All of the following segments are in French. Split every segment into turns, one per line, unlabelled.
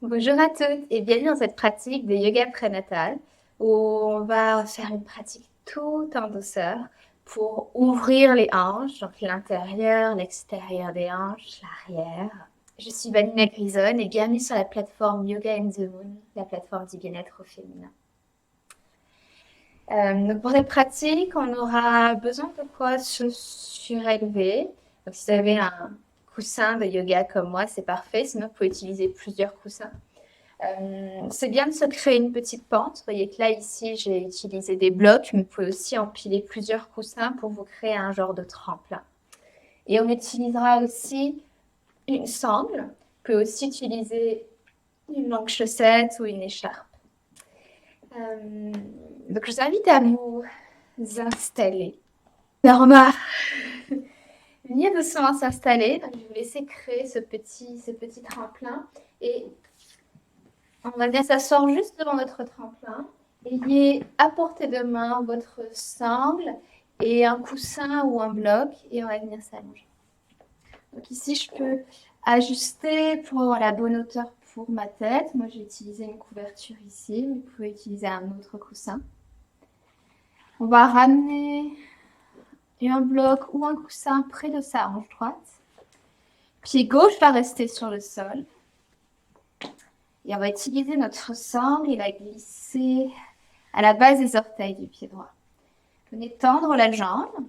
Bonjour à toutes et bienvenue dans cette pratique de yoga prénatal où on va faire une pratique tout en douceur pour ouvrir les hanches, donc l'intérieur, l'extérieur des hanches, l'arrière. Je suis Vanina Grison et bienvenue sur la plateforme Yoga in the Moon, la plateforme du bien-être au féminin. Donc pour cette pratique, on aura besoin de quoi se surélever. Donc si vous avez un coussin de yoga comme moi, c'est parfait. Sinon, vous pouvez utiliser plusieurs coussins. C'est bien de se créer une petite pente. Vous voyez que là, ici, j'ai utilisé des blocs, mais vous pouvez aussi empiler plusieurs coussins pour vous créer un genre de tremplin. Et on utilisera aussi une sangle. Vous pouvez aussi utiliser une longue chaussette ou une écharpe. Euh, donc, je vous invite à vous installer. Alors, on va venir doucement s'installer. Donc, je vais vous laisser créer ce petit tremplin. Et on va bien s'asseoir juste devant notre tremplin. Ayez à portée de main votre sangle et un coussin ou un bloc et on va venir s'allonger. Donc ici, je peux ajuster pour avoir la bonne hauteur pour ma tête. Moi, j'ai utilisé une couverture ici, mais vous pouvez utiliser un autre coussin. On va ramener un bloc ou un coussin près de sa hanche droite. Pied gauche va rester sur le sol. Et on va utiliser notre sangle et la glisser à la base des orteils du pied droit. Venez tendre la jambe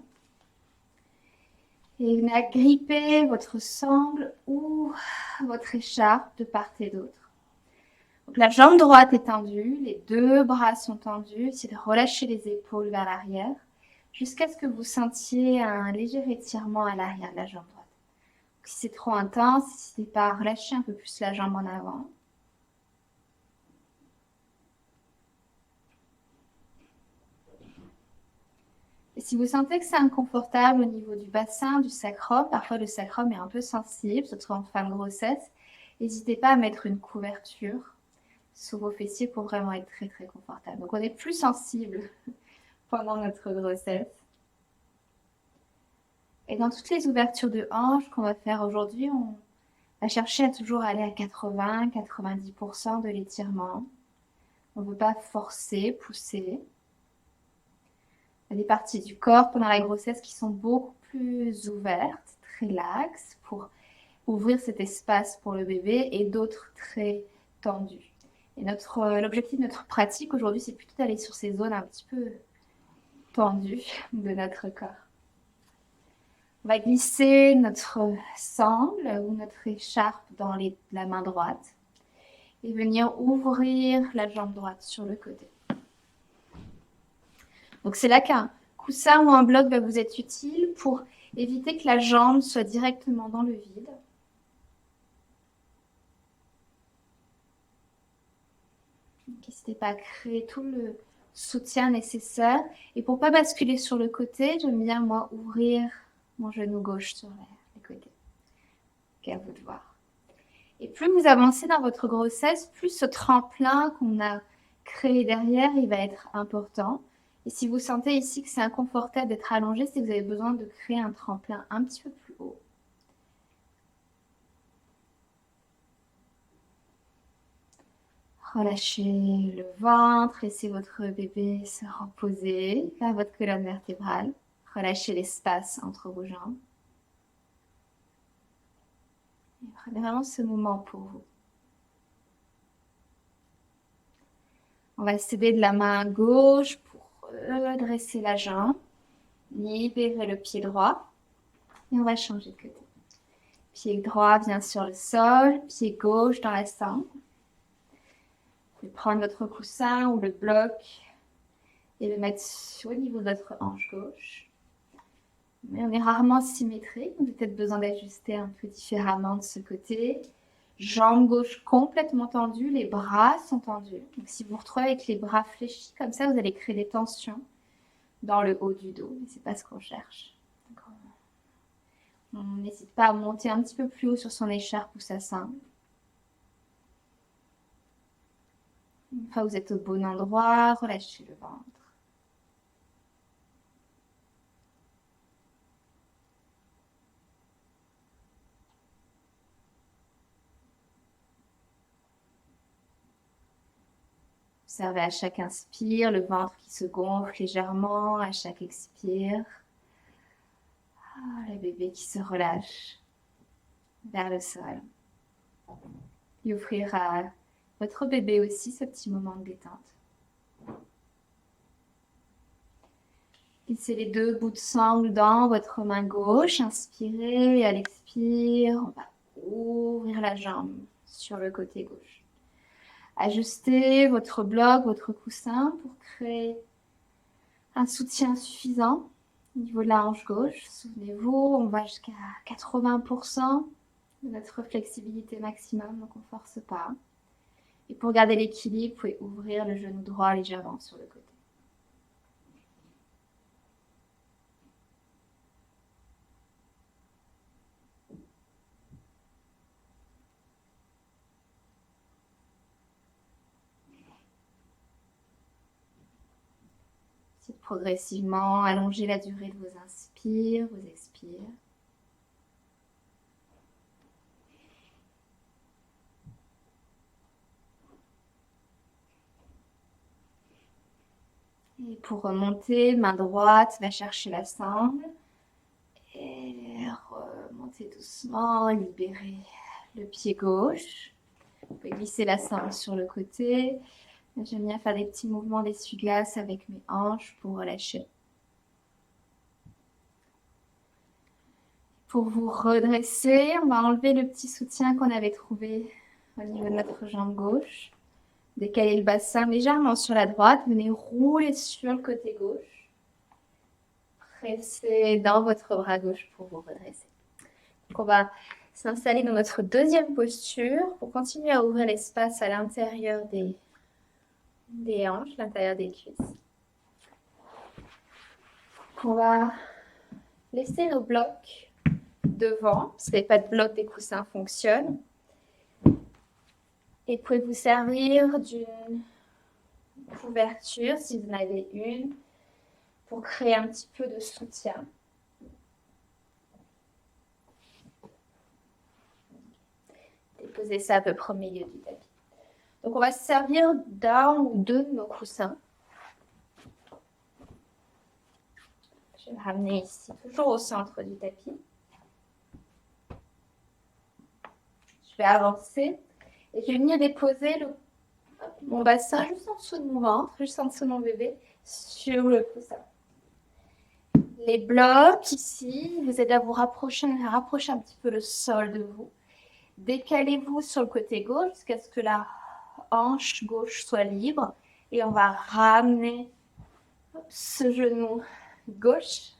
et venez agripper votre sangle ou votre écharpe de part et d'autre. Donc la jambe droite est tendue, les deux bras sont tendus. Essayez de relâcher les épaules vers l'arrière jusqu'à ce que vous sentiez un léger étirement à l'arrière de la jambe droite. Donc, si c'est trop intense, n'hésitez pas à relâcher un peu plus la jambe en avant. Et si vous sentez que c'est inconfortable au niveau du bassin, du sacrum, parfois le sacrum est un peu sensible, surtout en fin de grossesse, n'hésitez pas à mettre une couverture sous vos fessiers pour vraiment être très très confortable. Donc on est plus sensible pendant notre grossesse. Et dans toutes les ouvertures de hanches qu'on va faire aujourd'hui, on va chercher à toujours aller à 80-90% de l'étirement. On ne veut pas forcer, pousser. Il y a des parties du corps pendant la grossesse qui sont beaucoup plus ouvertes, très laxes, pour ouvrir cet espace pour le bébé, et d'autres très tendues. Et l'objectif de notre pratique aujourd'hui, c'est plutôt d'aller sur ces zones un petit peu tendues de notre corps. On va glisser notre sangle ou notre écharpe dans la main droite et venir ouvrir la jambe droite sur le côté. Donc c'est là qu'un coussin ou un bloc va vous être utile pour éviter que la jambe soit directement dans le vide. N'hésitez pas à créer tout le soutien nécessaire. Et pour ne pas basculer sur le côté, j'aime bien moi ouvrir mon genou gauche sur les côtés. Okay, à vous de voir. Et plus vous avancez dans votre grossesse, plus ce tremplin qu'on a créé derrière, il va être important. Et si vous sentez ici que c'est inconfortable d'être allongé, c'est que vous avez besoin de créer un tremplin un petit peu plus haut. Relâchez le ventre, laissez votre bébé se reposer vers votre colonne vertébrale. Relâchez l'espace entre vos jambes. Et prenez vraiment ce moment pour vous. On va s'aider de la main gauche pour redresser la jambe. Libérez le pied droit. Et on va changer de côté. Pied droit vient sur le sol, pied gauche dans la sangle. Vous pouvez prendre votre coussin ou le bloc et le mettre au niveau de votre hanche gauche. Mais on est rarement symétrique, on a peut-être besoin d'ajuster un peu différemment de ce côté. Jambe gauche complètement tendue, les bras sont tendus. Donc si vous vous retrouvez avec les bras fléchis comme ça, vous allez créer des tensions dans le haut du dos, mais c'est pas ce qu'on cherche. On n'hésite pas à monter un petit peu plus haut sur son écharpe ou sa sangle. Une fois que vous êtes au bon endroit, relâchez le ventre. Observez à chaque inspire le ventre qui se gonfle légèrement, à chaque expire, le bébé qui se relâche vers le sol. Et offrir à votre bébé aussi ce petit moment de détente. Glissez les deux bouts de sangle dans votre main gauche. Inspirez et à l'expire, on va ouvrir la jambe sur le côté gauche. Ajustez votre bloc, votre coussin pour créer un soutien suffisant au niveau de la hanche gauche. Souvenez-vous, on va jusqu'à 80% de notre flexibilité maximum, donc on ne force pas. Et pour garder l'équilibre, vous pouvez ouvrir le genou droit légèrement sur le côté. Progressivement allonger la durée de vos inspires, vos expires. Et pour remonter, main droite va chercher la sangle. Et remonter doucement, libérer le pied gauche. Vous pouvez glisser la sangle sur le côté. J'aime bien faire des petits mouvements d'essuie-glace avec mes hanches pour relâcher. Pour vous redresser, on va enlever le petit soutien qu'on avait trouvé au niveau de notre jambe gauche. Décalez le bassin légèrement sur la droite. Venez rouler sur le côté gauche. Pressez dans votre bras gauche pour vous redresser. Donc on va s'installer dans notre deuxième posture pour continuer à ouvrir l'espace à l'intérieur des hanches, l'intérieur des cuisses. On va laisser nos blocs devant, parce que les pas de bloc des coussins fonctionnent. Et vous pouvez vous servir d'une couverture, si vous en avez une, pour créer un petit peu de soutien. Déposez ça à peu près au milieu du tapis. Donc on va se servir d'un ou deux de nos coussins. Je vais me ramener ici, toujours au centre du tapis. Je vais avancer et je vais venir déposer mon bassin juste en dessous de mon ventre, juste en dessous de mon bébé, sur le coussin. Les blocs ici vous aident à vous rapprocher un petit peu le sol de vous. Décalez-vous sur le côté gauche jusqu'à ce que la hanche gauche soit libre et on va ramener ce genou gauche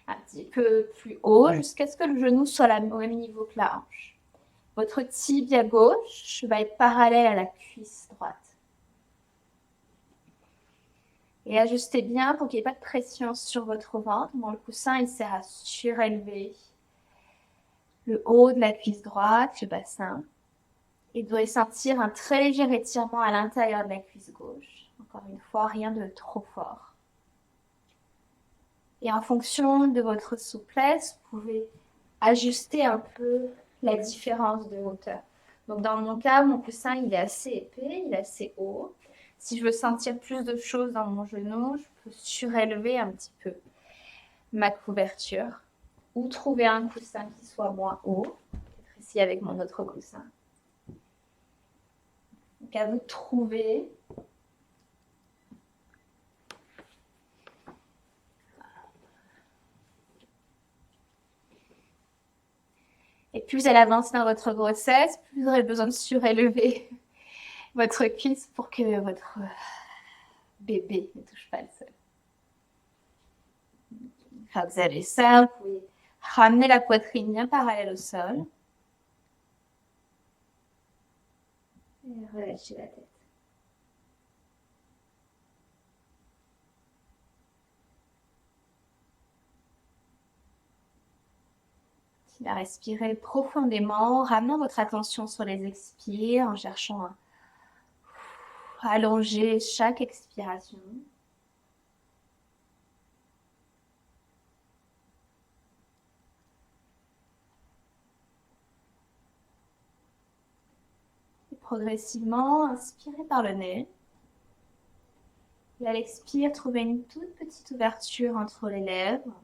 un petit peu plus haut jusqu'à ce que le genou soit au même niveau que la hanche. Votre tibia gauche va être parallèle à la cuisse droite. Et ajustez bien pour qu'il n'y ait pas de pression sur votre ventre. Bon, le coussin, il sert à surélever le haut de la cuisse droite, le bassin. Et vous devez sentir un très léger étirement à l'intérieur de la cuisse gauche. Encore une fois, rien de trop fort. Et en fonction de votre souplesse, vous pouvez ajuster un peu la différence de hauteur. Donc dans mon cas, mon coussin, il est assez épais, il est assez haut. Si je veux sentir plus de choses dans mon genou, je peux surélever un petit peu ma couverture ou trouver un coussin qui soit moins haut. Peut-être ici avec mon autre coussin. Donc à vous de trouver. Et plus vous allez avancer dans votre grossesse, plus vous aurez besoin de surélever votre cuisse pour que votre bébé ne touche pas le sol. Quand vous avez ça, vous pouvez ramener la poitrine bien parallèle au sol. Et relâchez la tête. Continuez à respirer profondément, ramenant votre attention sur les expires en cherchant à allonger chaque expiration. Et progressivement, inspirez par le nez. Et à l'expire, trouvez une toute petite ouverture entre les lèvres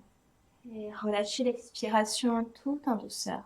et relâchez l'expiration tout en douceur.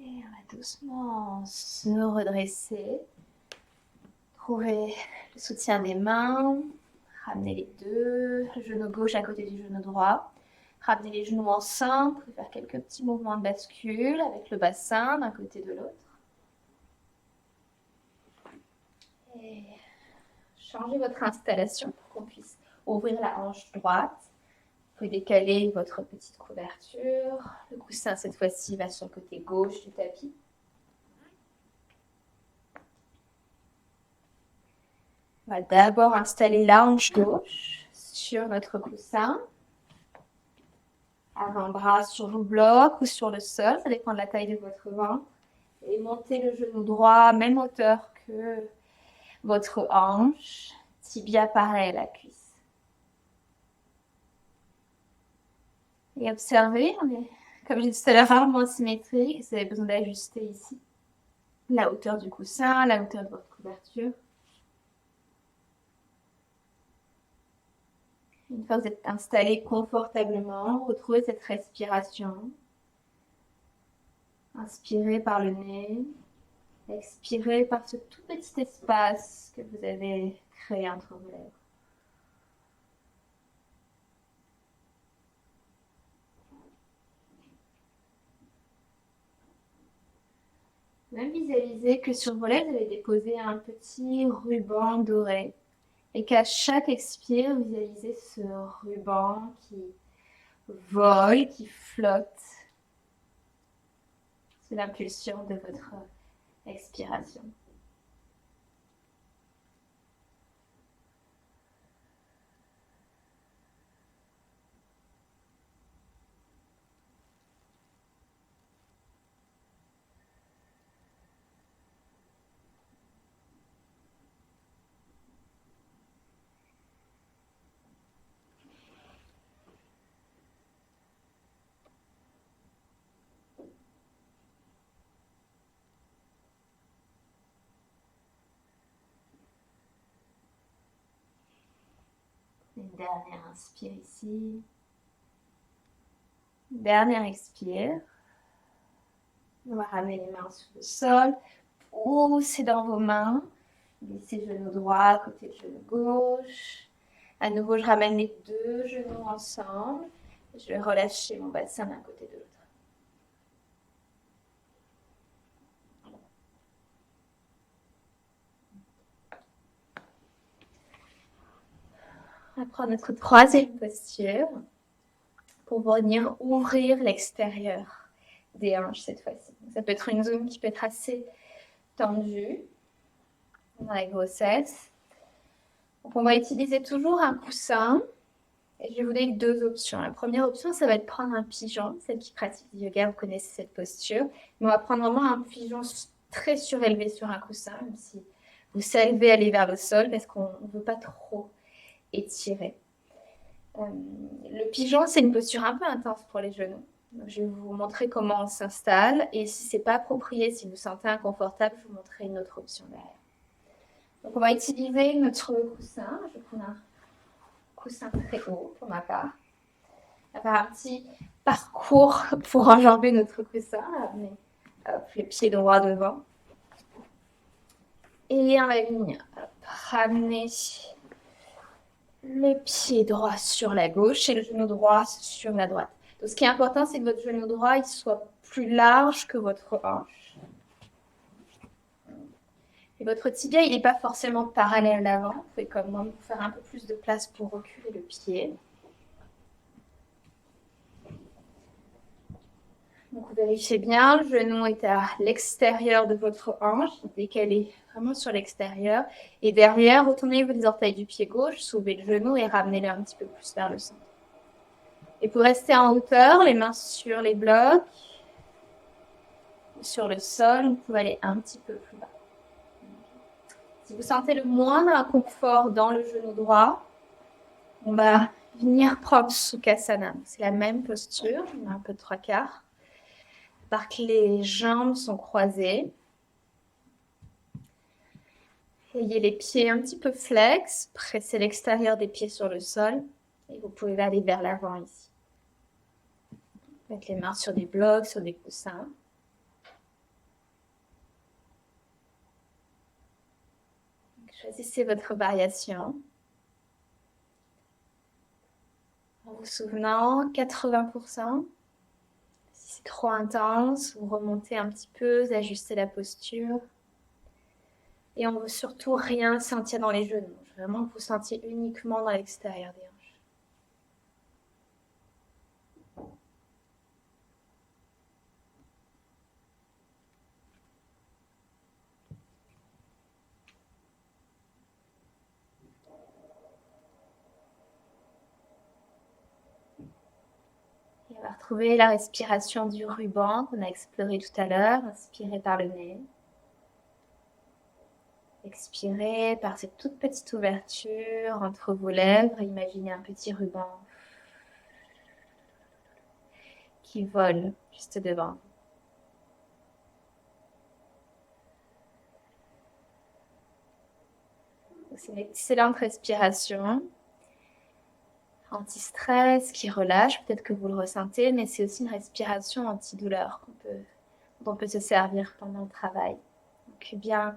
Et on va doucement se redresser. Trouvez le soutien des mains. Ramenez les deux, le genou gauche à côté du genou droit. Ramenez les genoux ensemble. Vous pouvez faire quelques petits mouvements de bascule avec le bassin d'un côté de l'autre. Et changez votre installation pour qu'on puisse ouvrir la hanche droite. Vous pouvez décaler votre petite couverture. Le coussin, cette fois-ci, va sur le côté gauche du tapis. On va d'abord installer la hanche gauche sur notre coussin. Avant-bras sur le bloc ou sur le sol, ça dépend de la taille de votre ventre. Et montez le genou droit, même hauteur que votre hanche. Tibia pareil à la cuisse. Et observez, on est, comme j'ai dit tout à l'heure, rarement symétrique. Vous avez besoin d'ajuster ici la hauteur du coussin, la hauteur de votre couverture. Une fois que vous êtes installé confortablement, retrouvez cette respiration. Inspirez par le nez, expirez par ce tout petit espace que vous avez créé entre vos lèvres. Même visualisez que sur vos lèvres, vous avez déposé un petit ruban doré. Et qu'à chaque expire, visualisez ce ruban qui vole, qui flotte sous l'impulsion de votre expiration. Une dernière inspire ici. Dernière expire. On va ramener les mains sur le sol. Poussez dans vos mains. Glissez genou droit, côté de genou gauche. À nouveau, je ramène les deux genoux ensemble. Je vais relâcher mon bassin d'un côté de l'autre. On va prendre notre troisième posture pour venir ouvrir l'extérieur des hanches cette fois-ci. Ça peut être une zone qui peut être assez tendue dans la grossesse. Donc on va utiliser toujours un coussin. Et je vais vous donner deux options. La première option, ça va être prendre un pigeon. Celle qui pratique du yoga, vous connaissez cette posture. Mais on va prendre vraiment un pigeon très surélevé sur un coussin, même si vous savez aller vers le sol, parce qu'on ne veut pas trop étirer. Le pigeon, c'est une posture un peu intense pour les genoux. Donc, je vais vous montrer comment on s'installe. Et si ce n'est pas approprié, si vous vous sentez inconfortable, je vous montrerai une autre option derrière. Donc, on va utiliser notre coussin. Je vais prendre un coussin très haut pour ma part. On va faire un petit parcours pour enjamber notre coussin. Amener les pieds droits devant. Et on va venir ramener le pied droit sur la gauche et le genou droit sur la droite. Donc, ce qui est important, c'est que votre genou droit il soit plus large que votre hanche. Et votre tibia, il n'est pas forcément parallèle à l'avant. Vous pouvez comme moi faire un peu plus de place pour reculer le pied. Donc, vous vérifiez bien, le genou est à l'extérieur de votre hanche, décalé vraiment sur l'extérieur. Et derrière, retournez les orteils du pied gauche, soulevez le genou et ramenez-le un petit peu plus vers le centre. Et pour rester en hauteur, les mains sur les blocs, sur le sol, vous pouvez aller un petit peu plus bas. Si vous sentez le moindre inconfort dans le genou droit, on va venir prendre Sukhasana. C'est la même posture, on a un peu de trois quarts. Par que les jambes sont croisées. Ayez les pieds un petit peu flex, pressez l'extérieur des pieds sur le sol et vous pouvez aller vers l'avant ici. Mettre les mains sur des blocs, sur des coussins. Choisissez votre variation. En vous souvenant, 80%. Si c'est trop intense, vous remontez un petit peu, vous ajustez la posture. Et on ne veut surtout rien sentir dans les genoux. Vraiment que vous sentiez uniquement dans l'extérieur des hanches. Et on va retrouver la respiration du ruban qu'on a exploré tout à l'heure. Inspirez par le nez. Expirez par cette toute petite ouverture entre vos lèvres. Imaginez un petit ruban qui vole juste devant. C'est une excellente respiration. Anti-stress, qui relâche. Peut-être que vous le ressentez, mais c'est aussi une respiration anti-douleur dont on peut se servir pendant le travail. Donc bien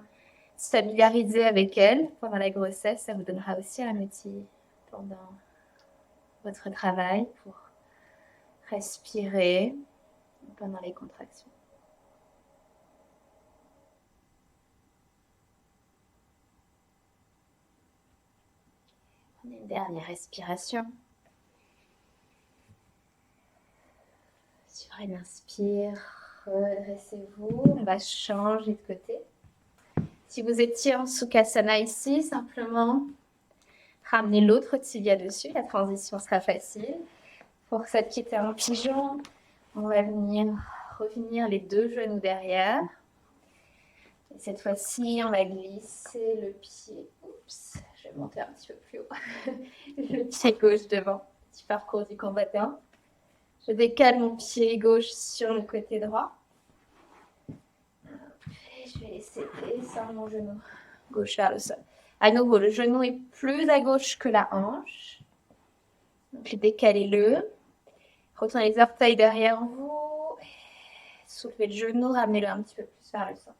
se familiariser avec elle pendant la grossesse, ça vous donnera aussi un outil pendant votre travail pour respirer pendant les contractions. Prenez une dernière respiration. Sur une inspire, redressez-vous. On va changer de côté. Si vous étiez en Sukhasana ici, simplement ramenez l'autre tibia dessus. La transition sera facile. Pour celle qui était en pigeon, on va venir revenir les deux genoux derrière. Et cette fois-ci, on va glisser le pied. Oups, je vais monter un petit peu plus haut. Le pied gauche devant. Petit parcours du combattant. Je décale mon pied gauche sur le côté droit. Et je vais laisser descendre mon genou gauche vers le sol. À nouveau, le genou est plus à gauche que la hanche. Donc, décalez-le. Retournez les orteils derrière vous. Soulevez le genou, ramenez-le un petit peu plus vers le centre.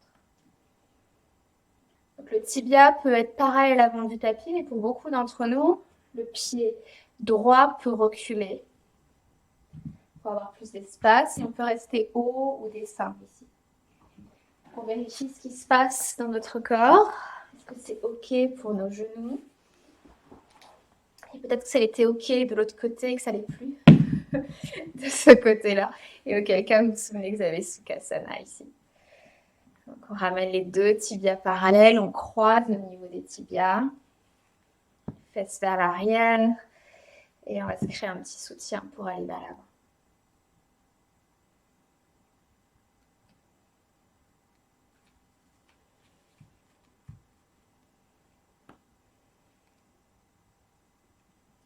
Donc, le tibia peut être pareil à l'avant du tapis, mais pour beaucoup d'entre nous, le pied droit peut reculer pour avoir plus d'espace et on peut rester haut ou descendre ici. On vérifie ce qui se passe dans notre corps. Est-ce que c'est OK pour nos genoux? Et peut-être que ça était OK de l'autre côté et que ça n'allait plus de ce côté-là. Et auquel cas, vous vous souvenez que vous avez Sukhasana ici. Donc, on ramène les deux tibias parallèles, on croise au niveau des tibias. Fesses vers l'arrière. Et on va se créer un petit soutien pour aller vers l'avant.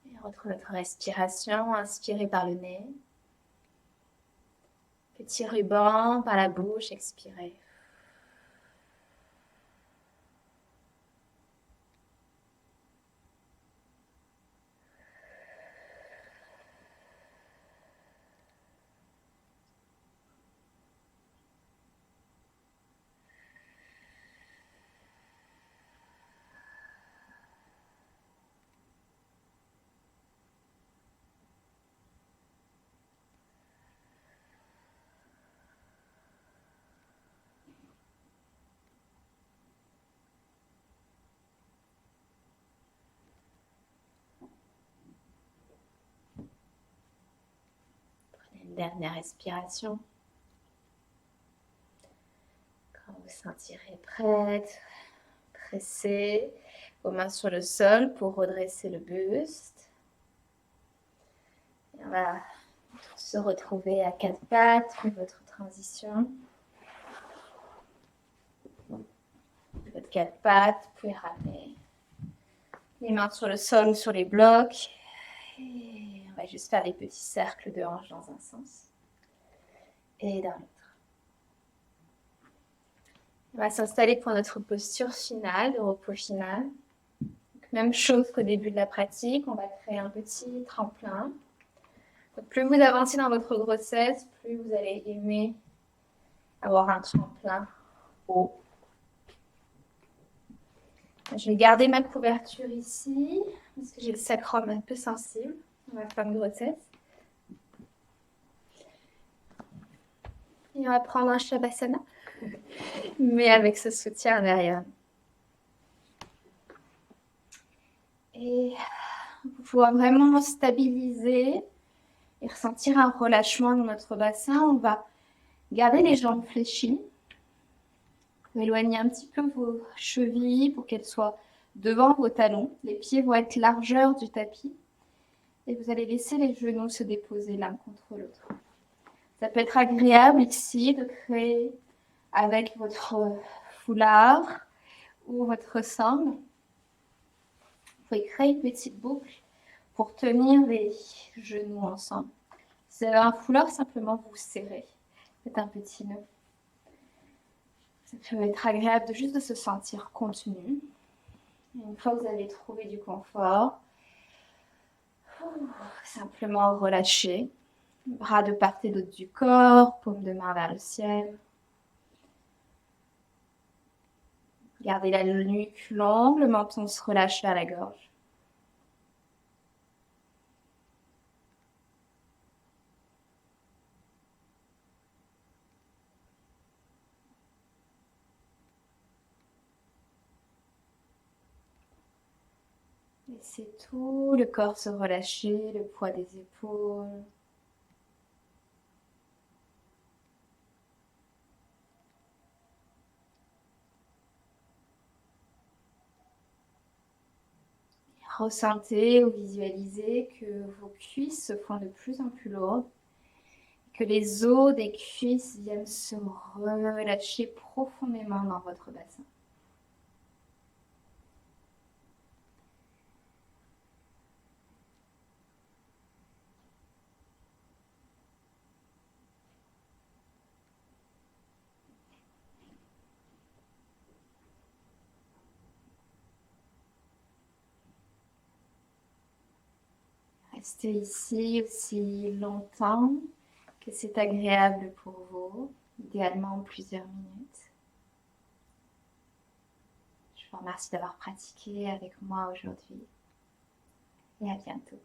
Et on retrouve notre respiration, inspirez par le nez. Petit ruban par la bouche, expirez. Prenez une dernière respiration. vous sentirez prête, pressée, vos mains sur le sol pour redresser le buste. Et on va se retrouver à quatre pattes pour votre transition. Votre quatre pattes, vous pouvez ramener les mains sur le sol ou sur les blocs. Et on va juste faire des petits cercles de hanches dans un sens et dans l'autre. On va s'installer pour notre posture finale, de repos final. Donc, même chose qu'au début de la pratique, on va créer un petit tremplin. Donc, plus vous avancez dans votre grossesse, plus vous allez aimer avoir un tremplin haut. Je vais garder ma couverture ici, parce que j'ai le sacrum un peu sensible dans ma fin de grossesse. Et on va prendre un Shavasana, mais avec ce soutien derrière. Et pour pouvoir vraiment stabiliser et ressentir un relâchement dans notre bassin, on va garder les jambes fléchies. Vous pouvez éloigner un petit peu vos chevilles pour qu'elles soient devant vos talons. Les pieds vont être largeur du tapis. Et vous allez laisser les genoux se déposer l'un contre l'autre. Ça peut être agréable ici de créer avec votre foulard ou votre sangle. Vous pouvez créer une petite boucle pour tenir les genoux ensemble. Si vous avez un foulard, simplement vous serrez. Faites un petit nœud. Ça peut être agréable de juste de se sentir contenu. Et une fois que vous avez trouvé du confort, simplement relâchez. Bras de part et d'autre du corps, paume de main vers le ciel. Gardez la nuque longue, le menton se relâche vers la gorge. Laissez tout le corps se relâcher, le poids des épaules. Ressentez ou visualisez que vos cuisses se font de plus en plus lourdes, que les os des cuisses viennent se relâcher profondément dans votre bassin. Restez ici aussi longtemps que c'est agréable pour vous, idéalement plusieurs minutes. Je vous remercie d'avoir pratiqué avec moi aujourd'hui et à bientôt.